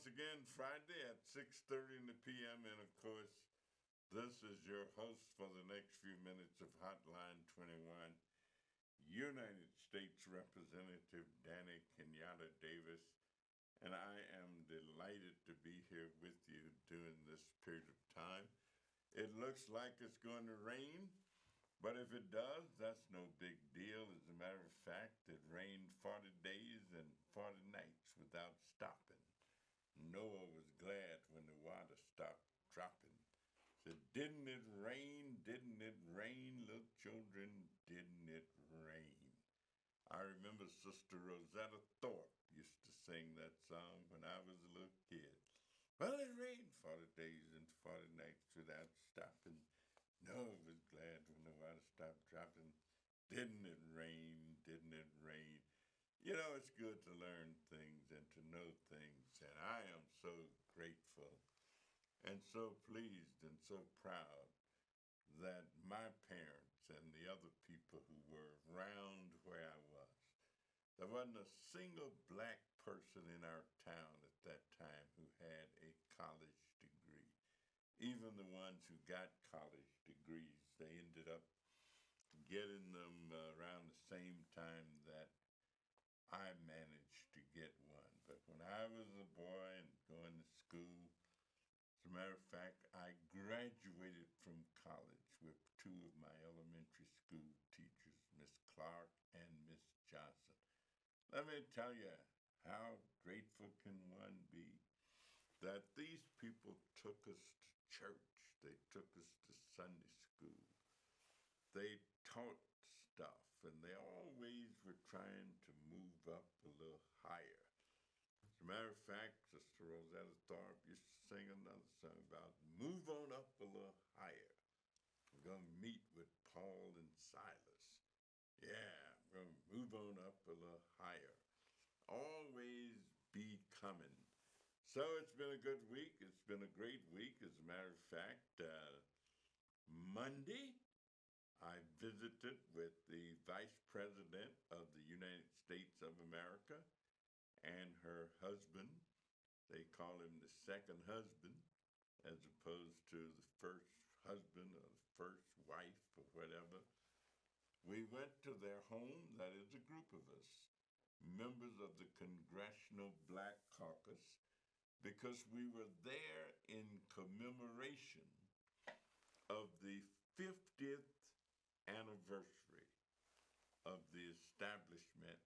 once again Friday at 6:30 in the p.m. And of course, this is your host for the next few minutes of Hotline 21, United States Representative Danny Kenyatta Davis. And I am delighted to be here with you during this period of time. It looks like it's going to rain, but if it does, that's no big deal. As a matter of fact, it rained 40 days and 40 nights without stopping. Noah was glad when the water stopped dropping. Said, didn't it rain? Didn't it rain? Little children, didn't it rain? I remember Sister Rosetta Thorpe used to sing that song when I was a little kid. Well, it rained 40 days and 40 nights without stopping. Noah was glad when the water stopped dropping. Didn't it rain? Didn't it rain? You know, it's good to learn things and to know things, and I am so grateful and so pleased and so proud that my parents and the other people who were around where I was, there wasn't a single black person in our town at that time who had a college degree. Even the ones who got college degrees, they ended up getting them around the same time that I managed to get one. But when I was a boy and going to school, as a matter of fact, I graduated from college with two of my elementary school teachers, Miss Clark and Miss Johnson. Let me tell you, how grateful can one be that these people took us to church. They took us to Sunday school. They taught stuff, and they always were trying to move up a little higher. As a matter of fact, Sister Rosetta Thorpe used to sing another song about move on up a little higher. We're going to meet with Paul and Silas. Yeah, we're going to move on up a little higher. Always be coming. So it's been a good week. It's been a great week. As a matter of fact, Monday, I visited with the Vice President of the United States of America and her husband. They call him the second husband as opposed to the first husband or the first wife or whatever. We went to their home. That is a group of us, members of the Congressional Black Caucus, because we were there in commemoration of the 50th anniversary of the establishment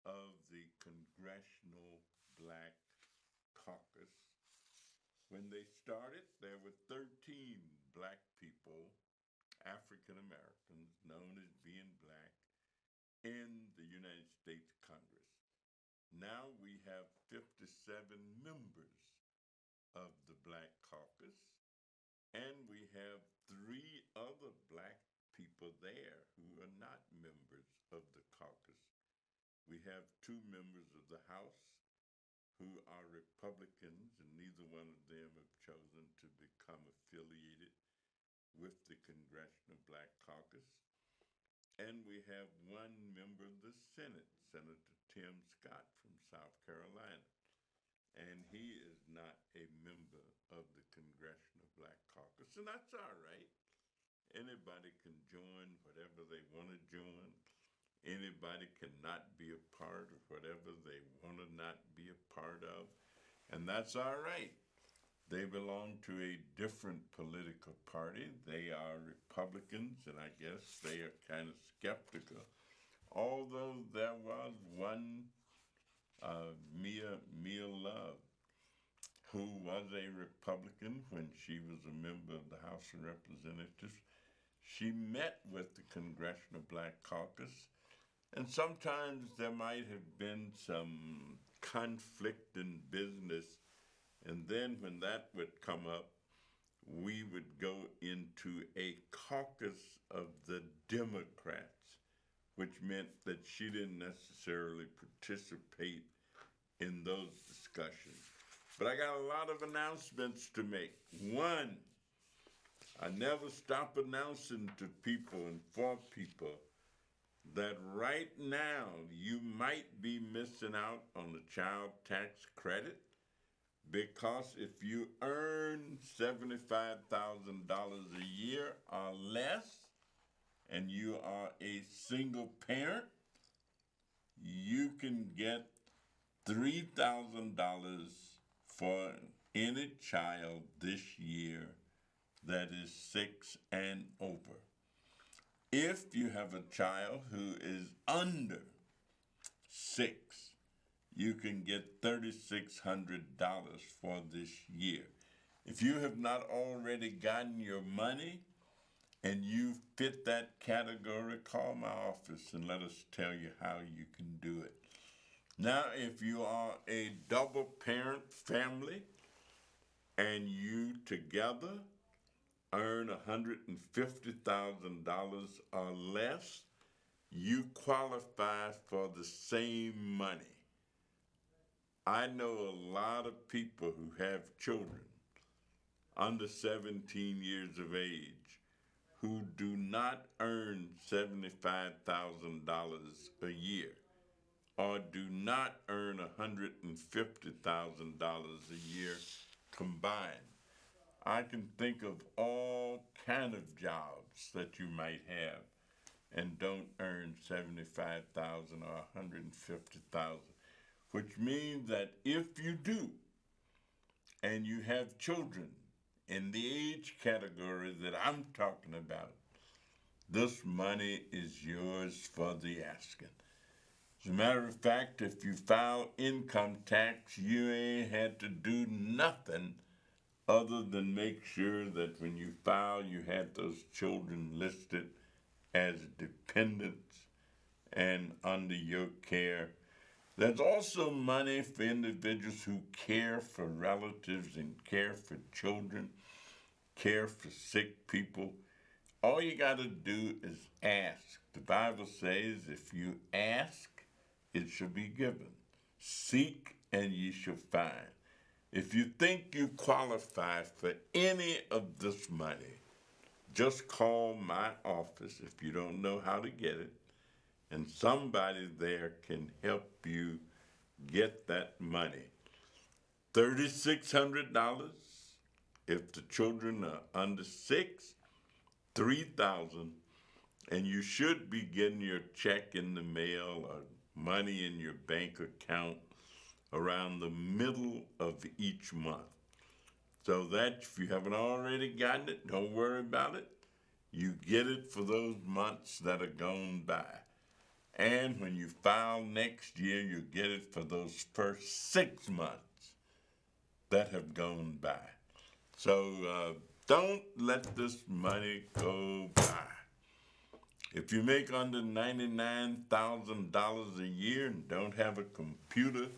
of the Congressional Black Caucus. When they started, there were 13 black people, African Americans, known as being black, in the United States Congress. Now we have 57 members of the Black Caucus, and we have 3 other black people there who are not members of the caucus. We have 2 members of the House who are Republicans, and neither one of them have chosen to become affiliated with the Congressional Black Caucus. And we have 1 member of the Senate, Senator Tim Scott from South Carolina. And he is not a member of the Congressional Black Caucus, and that's all right. Anybody can join whatever they want to join. Anybody cannot be a part of whatever they want to not be a part of, and that's all right. They belong to a different political party. They are Republicans, and I guess they are kind of skeptical. Although there was one, Mia Love, who was a Republican when she was a member of the House of Representatives. She met with the Congressional Black Caucus, and sometimes there might have been some conflict in business, and then when that would come up, we would go into a caucus of the Democrats, which meant that she didn't necessarily participate in those discussions. But I got a lot of announcements to make. One, I never stop announcing to people and for people that right now you might be missing out on the child tax credit because if you earn $75,000 a year or less and you are a single parent, you can get $3,000 for any child this year that is 6 and over. If you have a child who is under 6, you can get $3,600 for this year. If you have not already gotten your money and you fit that category, call my office and let us tell you how you can do it. Now, if you are a double parent family and you together earn $150,000 or less, you qualify for the same money. I know a lot of people who have children under 17 years of age who do not earn $75,000 a year or do not earn $150,000 a year combined. I can think of all kind of jobs that you might have and don't earn $75,000 or $150,000, which means that if you do and you have children in the age category that I'm talking about, this money is yours for the asking. As a matter of fact, if you file income tax, you ain't had to do nothing other than make sure that when you file, you had those children listed as dependents and under your care. There's also money for individuals who care for relatives and care for children, care for sick people. All you got to do is ask. The Bible says, if you ask, it shall be given. Seek, and ye shall find. If you think you qualify for any of this money, just call my office if you don't know how to get it, and somebody there can help you get that money. $3,600 if the children are under 6, $3,000, and you should be getting your check in the mail or money in your bank account around the middle of each month. So that if you haven't already gotten it, don't worry about it. You get it for those months that are gone by. And when you file next year, you get it for those first 6 months that have gone by. So don't let this money go by. If you make under $99,000 a year and don't have a computer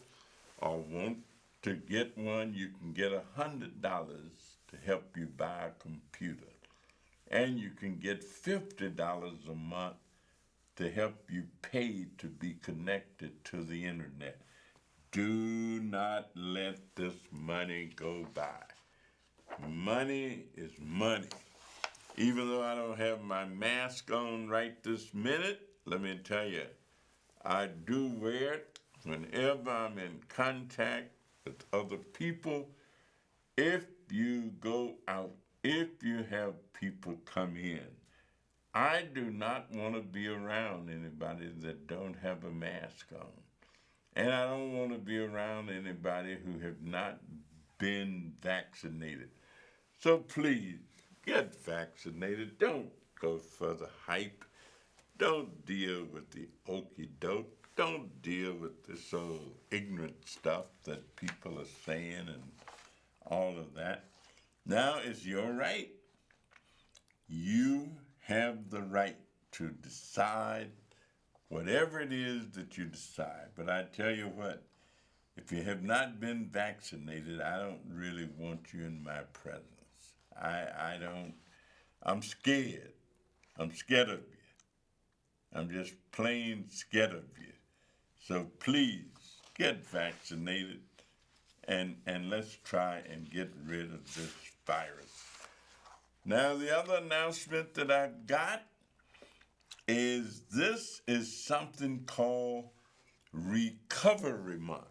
or want to get one, you can get $100 to help you buy a computer. And you can get $50 a month to help you pay to be connected to the internet. Do not let this money go by. Money is money. Even though I don't have my mask on right this minute, let me tell you, I do wear it whenever I'm in contact with other people. If you go out, if you have people come in, I do not want to be around anybody that don't have a mask on. And I don't want to be around anybody who have not been vaccinated. So please, get vaccinated. Don't go for the hype. Don't deal with the okey doke. Don't deal with this old ignorant stuff that people are saying and all of that. Now it's your right. You have the right to decide whatever it is that you decide. But I tell you what, if you have not been vaccinated, I don't really want you in my presence. I'm scared. I'm scared of you. I'm just plain scared of you. So please get vaccinated and let's try and get rid of this virus. Now, the other announcement that I've got is this is something called Recovery Month.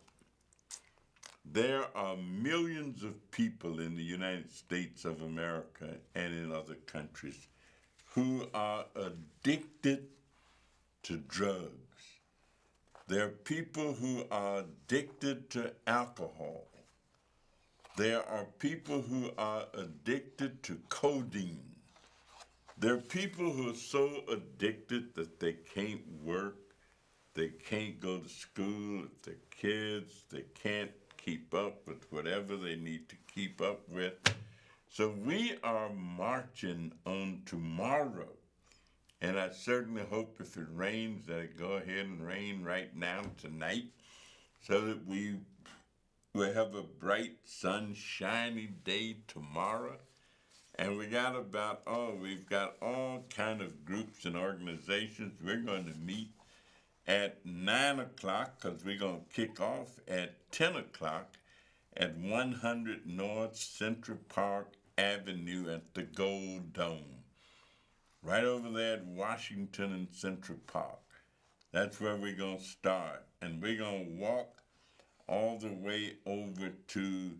There are millions of people in the United States of America and in other countries who are addicted to drugs. There are people who are addicted to alcohol. There are people who are addicted to codeine. There are people who are so addicted that they can't work, they can't go to school, if they're kids, they can't keep up with whatever they need to keep up with. So we are marching on tomorrow. And I certainly hope if it rains that it go ahead and rain right now tonight so that we will have a bright, sunshiny day tomorrow. And we've got all kind of groups and organizations. We're going to meet at 9 o'clock because we're going to kick off at 10 o'clock at 100 North Central Park Avenue at the Gold Dome. Right over there at Washington and Central Park. That's where we're going to start. And we're going to walk all the way over to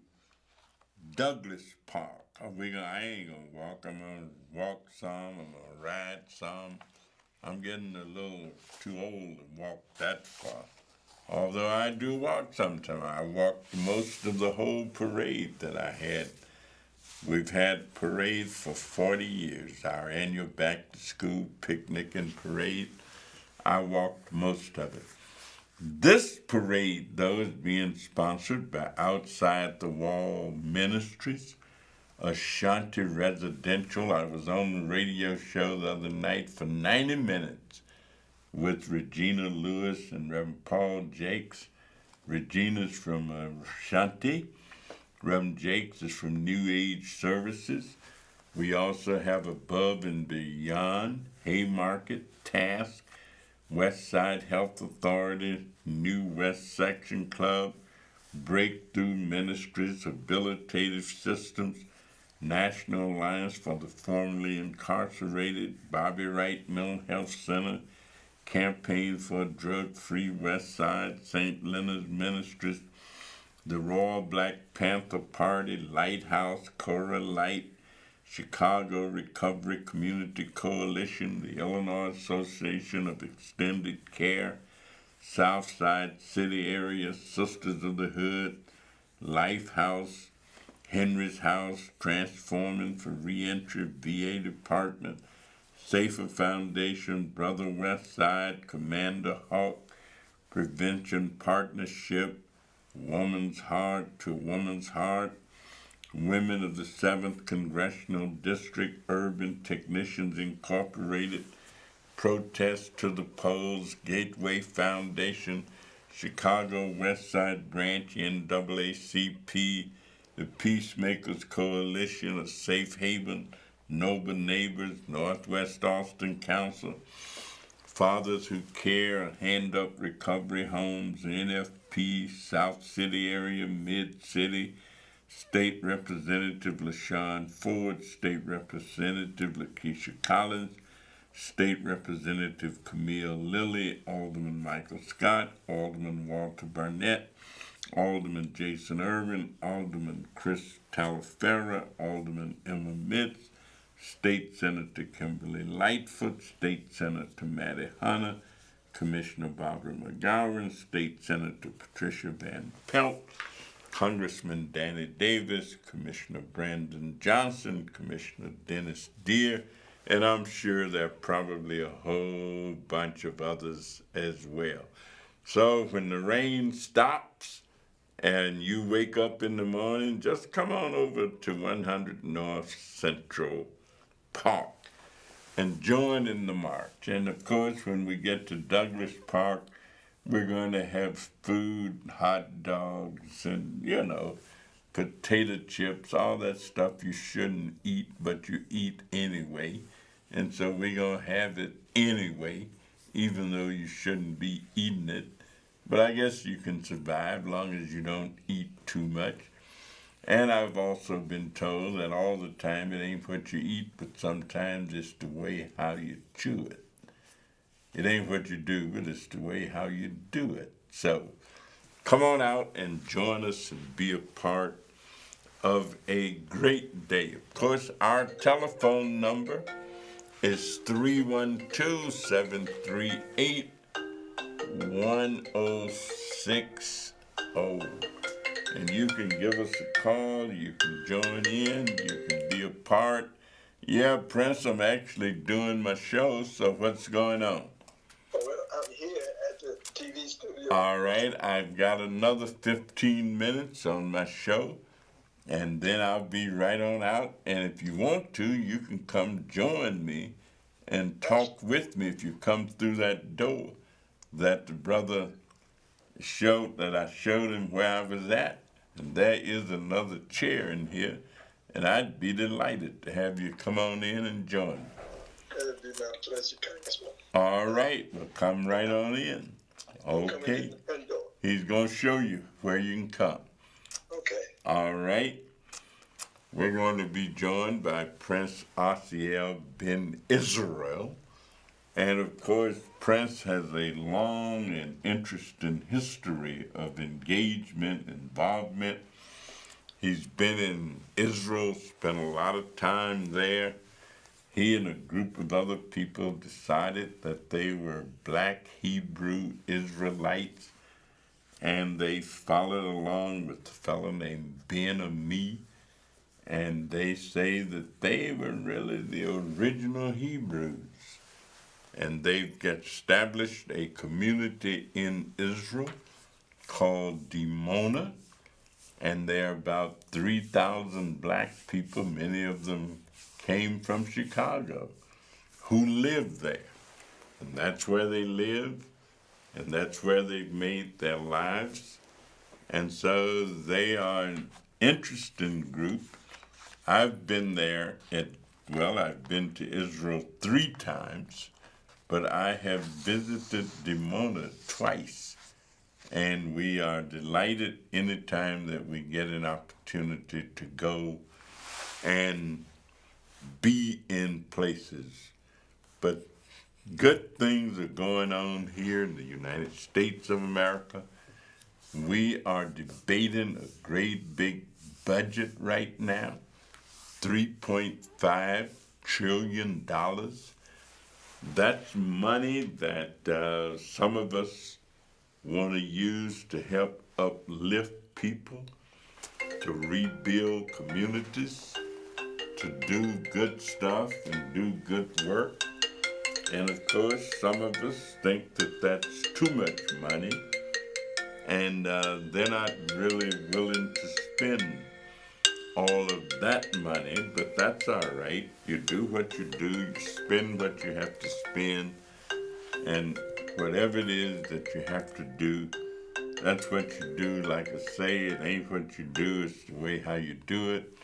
Douglas Park. I ain't going to walk. I'm going to walk some. I'm going to ride some. I'm getting a little too old to walk that far. Although I do walk sometimes. I walked most of the whole parade that I had. We've had parades for 40 years. Our annual back to school picnic and parade. I walked most of it. This parade, though, is being sponsored by Outside the Wall Ministries, Ashanti Residential. I was on the radio show the other night for 90 minutes with Regina Lewis and Reverend Paul Jakes. Regina's from Ashanti. Reverend Jakes is from New Age Services. We also have Above and Beyond, Haymarket, Task, West Side Health Authority, New West Section Club, Breakthrough Ministries, Habilitative Systems, National Alliance for the Formerly Incarcerated, Bobby Wright Mental Health Center, Campaign for a Drug-Free West Side, St. Leonard's Ministries, the Royal Black Panther Party, Lighthouse, Cora Light, Chicago Recovery Community Coalition, the Illinois Association of Extended Care, Southside City Area, Sisters of the Hood, Lifehouse, Henry's House, Transforming for Reentry, VA Department, Safer Foundation, Brother West Side, Commander Hawk, Prevention Partnership, Woman's Heart to Woman's Heart, Women of the 7th Congressional District, Urban Technicians Incorporated, Protest to the Polls, Gateway Foundation, Chicago West Side Branch, NAACP, the Peacemakers Coalition, A Safe Haven, Noble Neighbors, Northwest Austin Council, Fathers Who Care, Hand Up Recovery Homes, NFP, South City Area, Mid-City, State Representative LaShawn Ford, State Representative Lakeisha Collins, State Representative Camille Lilly, Alderman Michael Scott, Alderman Walter Barnett, Alderman Jason Irvin, Alderman Chris Talaferra, Alderman Emma Mitz, State Senator Kimberly Lightfoot, State Senator Mattie Hunter, Commissioner Barbara McGowan, State Senator Patricia Van Pelt, Congressman Danny Davis, Commissioner Brandon Johnson, Commissioner Dennis Deere, and I'm sure there are probably a whole bunch of others as well. So when the rain stops and you wake up in the morning, just come on over to 100 North Central Park and join in the march. And of course, when we get to Douglas Park, we're going to have food, hot dogs, and, potato chips, all that stuff you shouldn't eat, but you eat anyway. And so we're going to have it anyway, even though you shouldn't be eating it. But I guess you can survive as long as you don't eat too much. And I've also been told that all the time it ain't what you eat, but sometimes it's the way how you chew it. It ain't what you do, but it's the way how you do it. So come on out and join us and be a part of a great day. Of course, our telephone number is 312-738-1060. And you can give us a call, you can join in, you can be a part. Yeah, Prince, I'm actually doing my show, so what's going on? Well, I'm here at the TV studio. All right, I've got another 15 minutes on my show, and then I'll be right on out. And if you want to, you can come join me and talk with me if you come through that door that the brother that I showed him where I was at. And there is another chair in here, and I'd be delighted to have you come on in and join me. That'd be my pleasure, Congressman. All right, well, come right on in. Okay. He's going to show you where you can come. Okay. All right. We're going to be joined by Prince Asiel Ben Israel. And of course, Prince has a long and interesting history of engagement, involvement. He's been in Israel, spent a lot of time there. He and a group of other people decided that they were black Hebrew Israelites, and they followed along with a fellow named Ben Ami, and they say that they were really the original Hebrews. And they've established a community in Israel called Dimona, and there are about 3,000 black people, many of them came from Chicago, who live there. And that's where they live, and that's where they've made their lives. And so they are an interesting group. I've been there I've been to Israel 3 times, but I have visited Dimona twice. And we are delighted anytime that we get an opportunity to go and be in places. But good things are going on here in the United States of America. We are debating a great big budget right now, $3.5 trillion. That's money that some of us want to use to help uplift people, to rebuild communities, to do good stuff and do good work. And of course, some of us think that that's too much money, and they're not really willing to spend all of that money, but that's all right. You do what you do, you spend what you have to spend, and whatever it is that you have to do, that's what you do. Like I say, it ain't what you do, it's the way how you do it.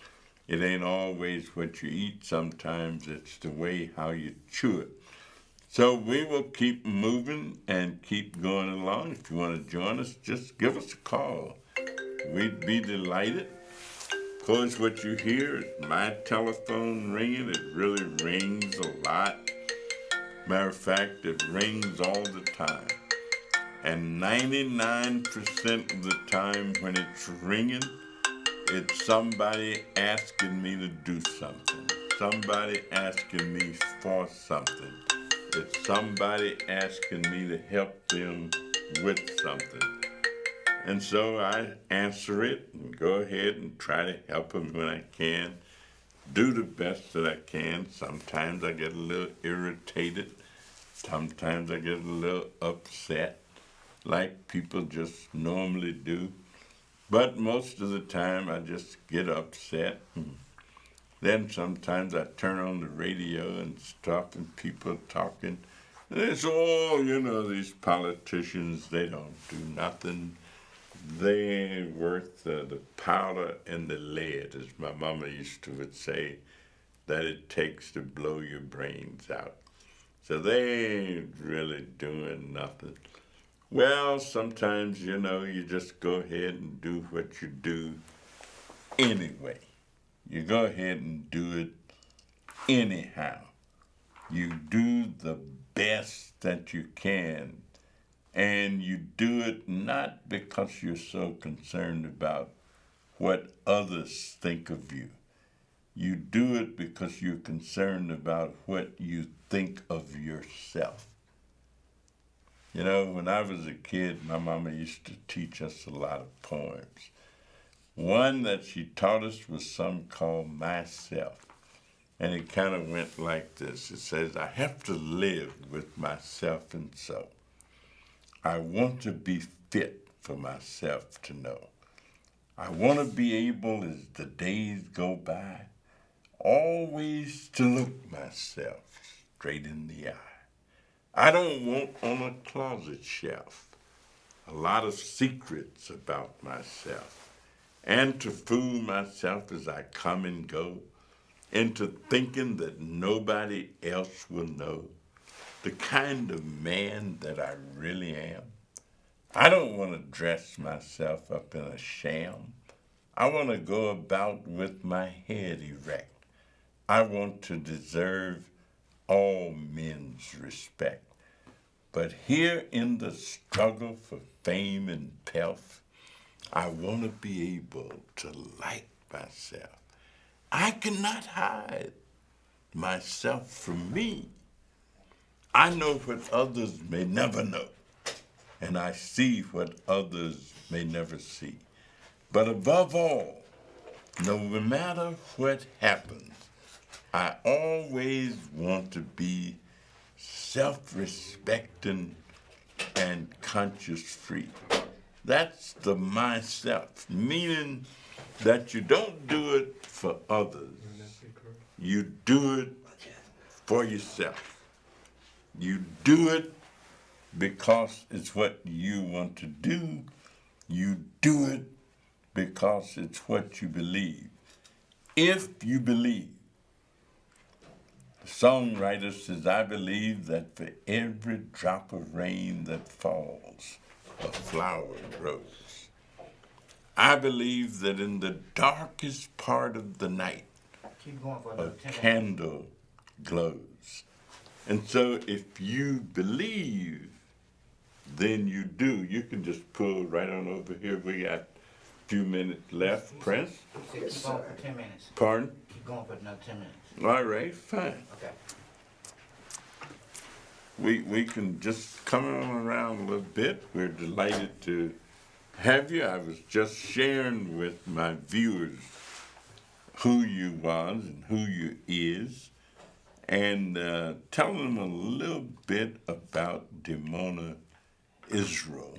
It ain't always what you eat, sometimes it's the way how you chew it. So we will keep moving and keep going along. If you want to join us, just give us a call. We'd be delighted. Of course, what you hear is my telephone ringing. It really rings a lot. Matter of fact, it rings all the time. And 99% of the time when it's ringing, it's somebody asking me to do something. Somebody asking me for something. It's somebody asking me to help them with something. And so I answer it and go ahead and try to help them when I can. Do the best that I can. Sometimes I get a little irritated. Sometimes I get a little upset, like people just normally do. But most of the time I just get upset. Then sometimes I turn on the radio and stop and people talking. And it's all, these politicians, they don't do nothing. They ain't worth the powder and the lead, as my mama used to would say, that it takes to blow your brains out. So they ain't really doing nothing. Well, sometimes, you just go ahead and do what you do anyway. You go ahead and do it anyhow. You do the best that you can And you do it not because you're so concerned about what others think of you. You do it because you're concerned about what you think of yourself. You know, when I was a kid, my mama used to teach us a lot of poems. One that she taught us was some called Myself. And it kind of went like this. It says, I have to live with myself and so. I want to be fit for myself to know. I want to be able, as the days go by, always to look myself straight in the eye. I don't want on a closet shelf a lot of secrets about myself, and to fool myself as I come and go, into thinking that nobody else will know the kind of man that I really am. I don't want to dress myself up in a sham. I want to go about with my head erect. I want to deserve all men's respect. But here in the struggle for fame and pelf, I want to be able to like myself. I cannot hide myself from me. I know what others may never know, and I see what others may never see. But above all, no matter what happens, I always want to be self-respecting and conscious free. That's the myself, meaning that you don't do it for others. You do it for yourself. You do it because it's what you want to do. You do it because it's what you believe. If you believe, the songwriter says, I believe that for every drop of rain that falls, a flower grows. I believe that in the darkest part of the night, a candle glows. And so if you believe, then you do. You can just pull right on over here. We got a few minutes left. Prince? Keep going for 10 minutes. Pardon? Keep going for another 10 minutes. All right, fine. Okay. We can just come on around a little bit. We're delighted to have you. I was just sharing with my viewers who you was and who you is, and telling them a little bit about Dimona, Israel,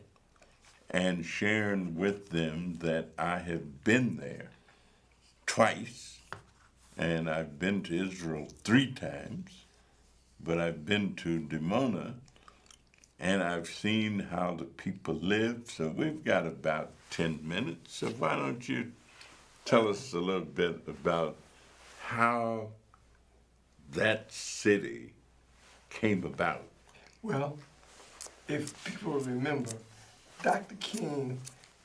and sharing with them that I have been there twice, and I've been to Israel 3 times, but I've been to Dimona, and I've seen how the people live. So we've got about 10 minutes. So why don't you tell us a little bit about how that city came about? Well, if people remember, Dr. King,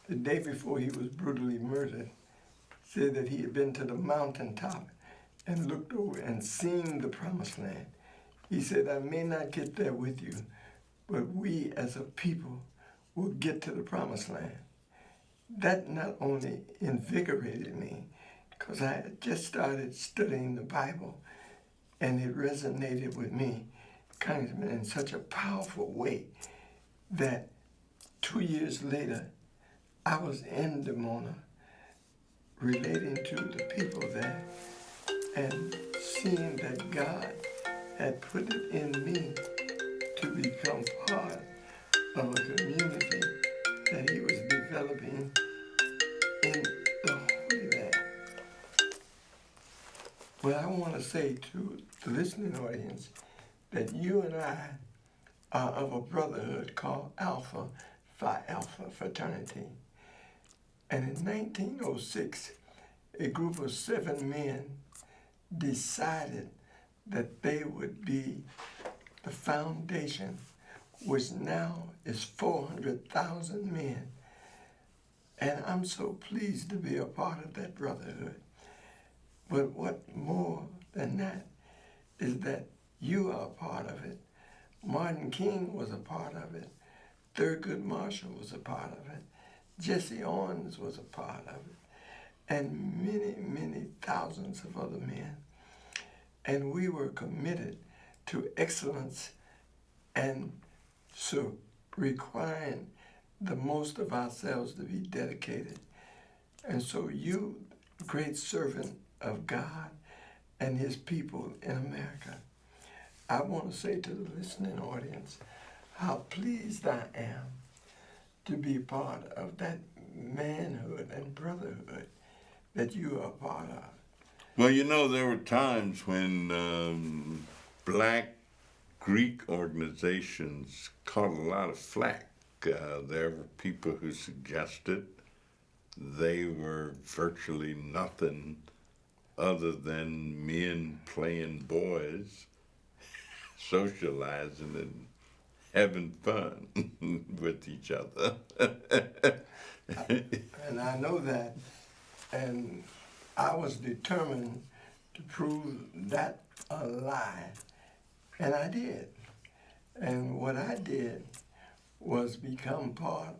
the day before he was brutally murdered, said that he had been to the mountaintop and looked over and seen the promised land. He said, I may not get there with you, but we as a people will get to the promised land. That not only invigorated me, because I had just started studying the Bible, and it resonated with me, Congressman, in such a powerful way that 2 years later, I was in Dimona relating to the people there and seeing that God had put it in me to become part of a community that he was developing in the Holy Land. But I want to say to the listening audience that you and I are of a brotherhood called Alpha Phi Alpha Fraternity. And in 1906, a group of 7 men decided that they would be the foundation, which now is 400,000 men. And I'm so pleased to be a part of that brotherhood. But what more than that is that you are a part of it. Martin King was a part of it. Thurgood Marshall was a part of it. Jesse Owens was a part of it. And many, many thousands of other men. And we were committed to excellence and so requiring the most of ourselves to be dedicated. And so you, great servant of God and his people in America, I want to say to the listening audience how pleased I am to be part of that manhood and brotherhood that you are part of. Well, you know, there were times when black Greek organizations caught a lot of flack. There were people who suggested they were virtually nothing other than men playing boys, socializing and having fun with each other. And I know that, and I was determined to prove that a lie, and I did. And what I did was become part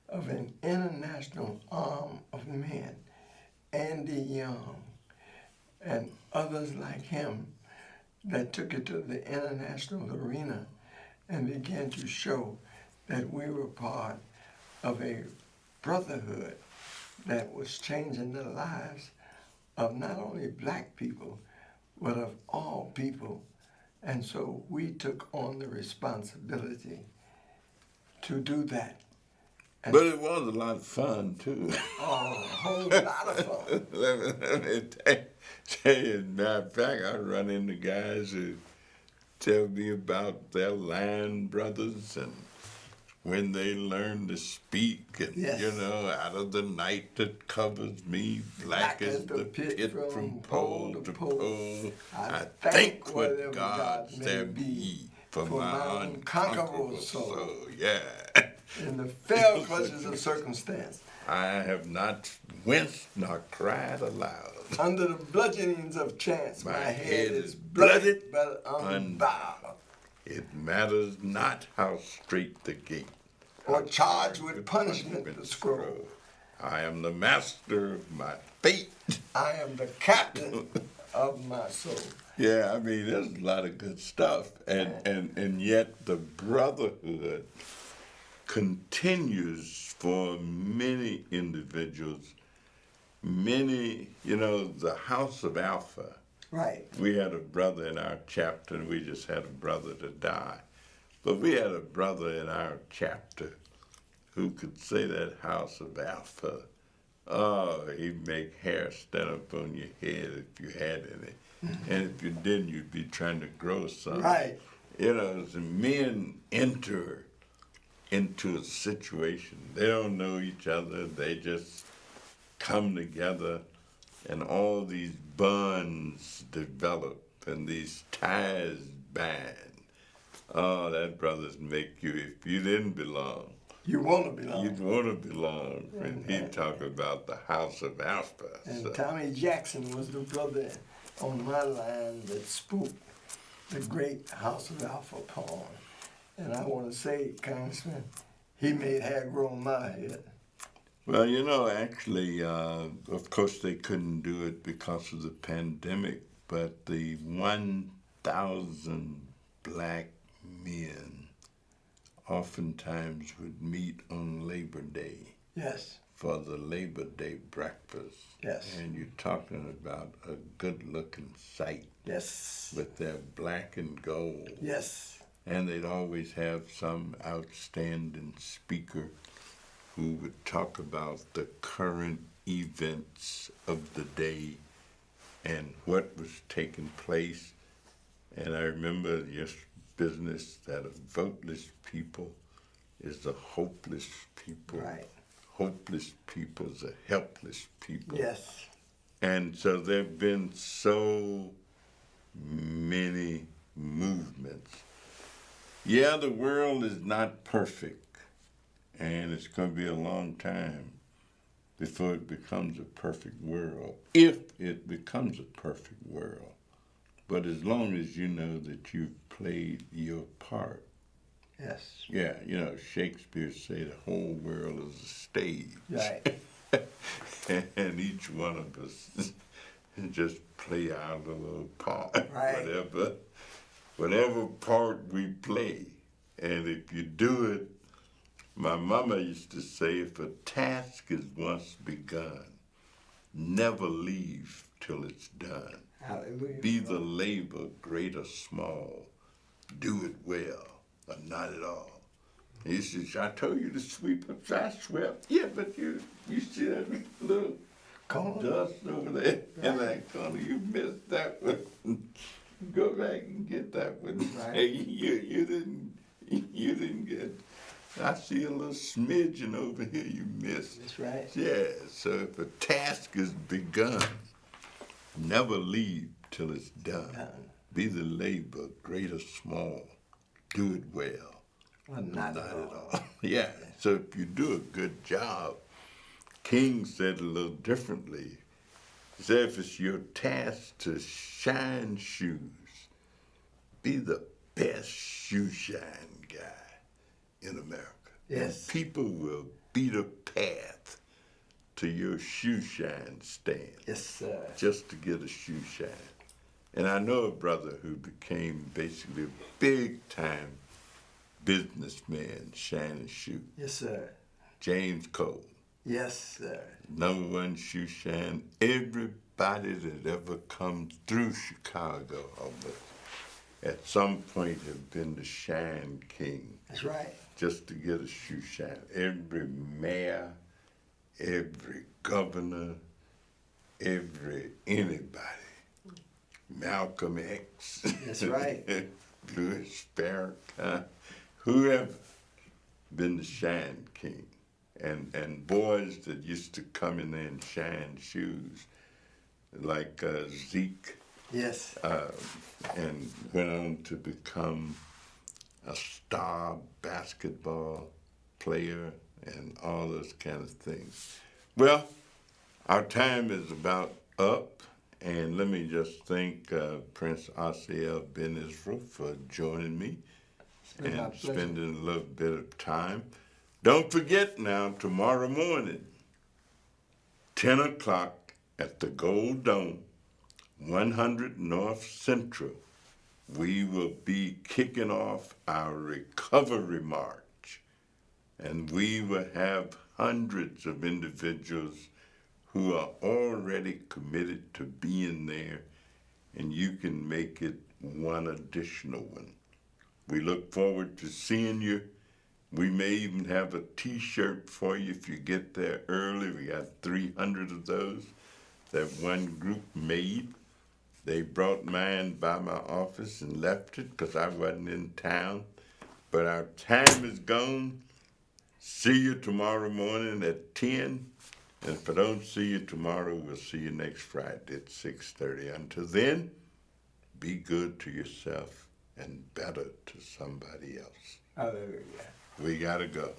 of an international arm of men, Andy Young, and others like him that took it to the international arena and began to show that we were part of a brotherhood that was changing the lives of not only black people, but of all people. And so we took on the responsibility to do that. And But it was a lot of fun, too. oh, a whole lot of fun. Let me tell you, as a matter of fact, I run into guys who tell me about their land brothers and when they learn to speak and, Yes. you know, out of the night that covers me, black as the pit from pole to pole, I think what God may be for my unconquerable soul. Yeah. In the fell clutches of circumstance, I have not winced nor cried aloud. under the bludgeonings of chance, My my head head is is blooded but unbowed. unbowed, It matters not how straight the gate, or charged with punishment the scroll. I am the master of my fate. I am the captain of my soul. Yeah, I mean, there's a lot of good stuff. And yet the brotherhood continues for many individuals. Many, you know, the House of Alpha. Right. We had a brother in our chapter, and we just had a brother to die. But we had a brother in our chapter who could say that House of Alpha. Oh, he'd make hair stand up on your head if you had any. And if you didn't, you'd be trying to grow some. Right. You know, as men enter into a situation, they don't know each other, they just come together, and all these bonds develop and these ties bind. Oh, that brothers make you, if you didn't belong, You want to belong. you'd want to belong. And he'd talk about the House of Alpha. And So, Tommy Jackson was the brother on my line that spooked the great House of Alpha poem. And I want to say, Congressman, he made hair grow on my head. well, you know, actually, of course, they couldn't do it because of the pandemic, but the 1,000 black men oftentimes would meet on Labor Day Yes, for the Labor Day breakfast. yes, And you're talking about a good-looking sight yes, with their black and gold. yes, And they'd always have some outstanding speaker who would talk about the current events of the day and what was taking place. And I remember your business that a voteless people is a hopeless people. right, Hopeless people is a helpless people. yes, And so there have been so many movements. Yeah, the world is not perfect, and it's going to be a long time before it becomes a perfect world, if it becomes a perfect world. But as long as you know that you've played your part Yes. Yeah, you know, Shakespeare say the whole world is a stage. Right. And each one of us just play our little part, Right. whatever part we play. And if you do it, my mama used to say, if a task is once begun, never leave till it's done. Hallelujah. Be the labor great or small, do it well or not at all. He says, I told you to sweep up, so I swept. Yeah, but you see that little dust over there in that corner, you missed that one. Go back and get that one. Right. Hey, you didn't get. I see a little smidgen over here you missed. That's right. Yeah, so if a task is begun, never leave till it's done. Be the labor, great or small, do it well. Well, not at all. Yeah, so if you do a good job, King said a little differently. He said, if it's your task to shine shoes, be the best shoe shine guy in America. Yes. And people will beat a path to your shoe shine stand. Yes, sir. Just to get a shoe shine. And I know a brother who became basically a big time businessman shining shoes. Yes, sir. James Cole. Yes, sir. #1 shoe shine. Everybody that ever come through Chicago almost at some point have been the shine king. That's right. Just to get a shoe shine. Every mayor, every governor, anybody. Malcolm X. That's right. Louis Farrakhan. Whoever been the shine king. And boys that used to come in there and shine shoes, like Zeke, Yes. and went on to become a star basketball player and all those kind of things. Well, our time is about up, and let me just thank Prince Asiel Ben Israel for joining me and spending a little bit of time. Don't forget now, tomorrow morning, 10 o'clock at the Gold Dome, 100 North Central, we will be kicking off our recovery march. And we will have hundreds of individuals who are already committed to being there, and you can make it one additional one. We look forward to seeing you. We may even have a t-shirt for you if you get there early. We got 300 of those that one group made. They brought mine by my office and left it because I wasn't in town. But our time is gone. See you tomorrow morning at 10. And if I don't see you tomorrow, we'll see you next Friday at 6:30. Until then, be good to yourself and better to somebody else. Hallelujah. We gotta go.